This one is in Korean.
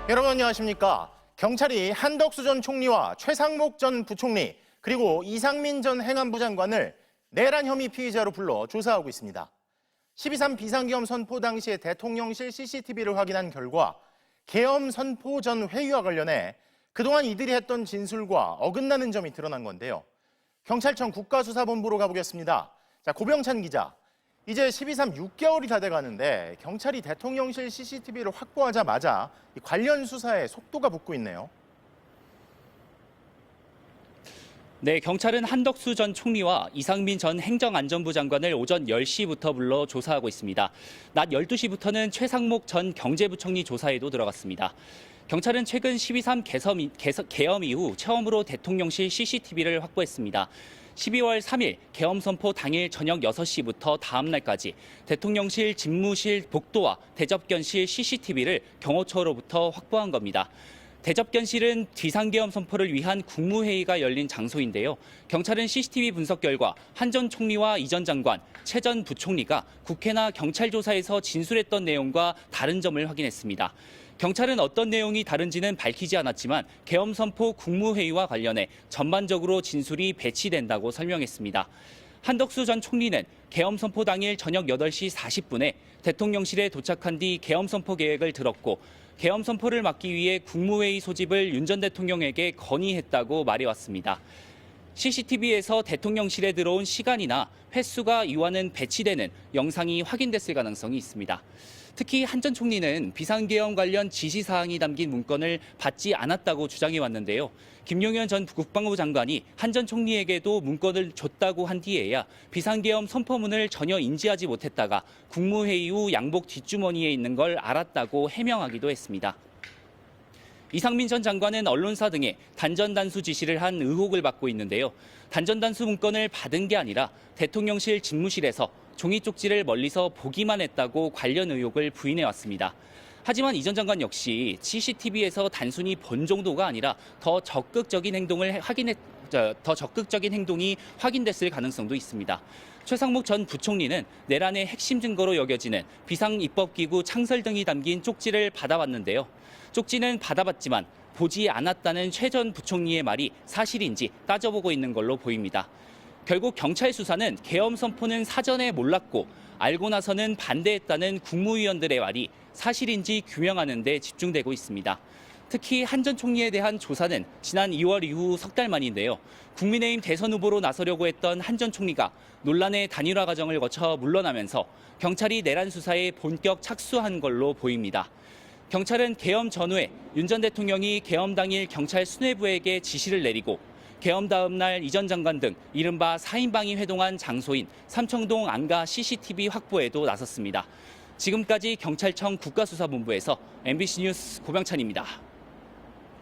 여러분 안녕하십니까? 경찰이 한덕수 전 총리와 최상목 전 부총리 그리고 이상민 전 행안부 장관을 내란 혐의 피의자로 불러 조사하고 있습니다. 12.3 비상계엄 선포 당시의 대통령실 CCTV를 확인한 결과 계엄 선포 전 회의와 관련해 그동안 이들이 했던 진술과 어긋나는 점이 드러난 건데요. 경찰청 국가수사본부로 가보겠습니다. 자, 고병찬 기자. 이제 12.3 6개월이 다 돼가는데 경찰이 대통령실 CCTV를 확보하자마자 관련 수사에 속도가 붙고 있네요. 네, 경찰은 한덕수 전 총리와 이상민 전 행정안전부 장관을 오전 10시부터 불러 조사하고 있습니다. 낮 12시부터는 최상목 전 경제부총리 조사에도 들어갔습니다. 경찰은 최근 12.3 계엄 이후 처음으로 대통령실 CCTV를 확보했습니다. 12월 3일 계엄 선포 당일 저녁 6시부터 다음 날까지 대통령실 집무실 복도와 대접견실 CCTV를 경호처로부터 확보한 겁니다. 대접견실은 비상계엄 선포를 위한 국무회의가 열린 장소인데요. 경찰은 CCTV 분석 결과 한 전 총리와 이 전 장관, 최 전 부총리가 국회나 경찰 조사에서 진술했던 내용과 다른 점을 확인했습니다. 경찰은 어떤 내용이 다른지는 밝히지 않았지만 계엄 선포 국무회의와 관련해 전반적으로 진술이 배치된다고 설명했습니다. 한덕수 전 총리는 계엄 선포 당일 저녁 8시 40분에 대통령실에 도착한 뒤 계엄 선포 계획을 들었고 계엄 선포를 막기 위해 국무회의 소집을 윤 전 대통령에게 건의했다고 말해왔습니다. CCTV에서 대통령실에 들어온 시간이나 횟수가 이와는 배치되는 영상이 확인됐을 가능성이 있습니다. 특히 한 전 총리는 비상계엄 관련 지시사항이 담긴 문건을 받지 않았다고 주장해왔는데요. 김용현 전 국방부 장관이 한 전 총리에게도 문건을 줬다고 한 뒤에야 비상계엄 선포문을 전혀 인지하지 못했다가 국무회의 후 양복 뒷주머니에 있는 걸 알았다고 해명하기도 했습니다. 이상민 전 장관은 언론사 등에 단전단수 지시를 한 의혹을 받고 있는데요. 단전단수 문건을 받은 게 아니라 대통령실 집무실에서 종이 쪽지를 멀리서 보기만 했다고 관련 의혹을 부인해왔습니다. 하지만 이 전 장관 역시 CCTV에서 단순히 본 정도가 아니라 더 적극적인 행동이 확인됐을 가능성도 있습니다. 최상목 전 부총리는 내란의 핵심 증거로 여겨지는 비상입법기구 창설 등이 담긴 쪽지를 받아왔는데요. 쪽지는 받아봤지만 보지 않았다는 최 전 부총리의 말이 사실인지 따져보고 있는 걸로 보입니다. 결국 경찰 수사는 계엄 선포는 사전에 몰랐고 알고 나서는 반대했다는 국무위원들의 말이 사실인지 규명하는 데 집중되고 있습니다. 특히 한 전 총리에 대한 조사는 지난 2월 이후 석 달 만인데요. 국민의힘 대선 후보로 나서려고 했던 한 전 총리가 논란의 단일화 과정을 거쳐 물러나면서 경찰이 내란 수사에 본격 착수한 걸로 보입니다. 경찰은 계엄 전후에 윤 전 대통령이 계엄 당일 경찰 수뇌부에게 지시를 내리고 계엄 다음 날 이 전 장관 등 이른바 4인방이 회동한 장소인 삼청동 안가 CCTV 확보에도 나섰습니다. 지금까지 경찰청 국가수사본부에서 MBC 뉴스 고병찬입니다.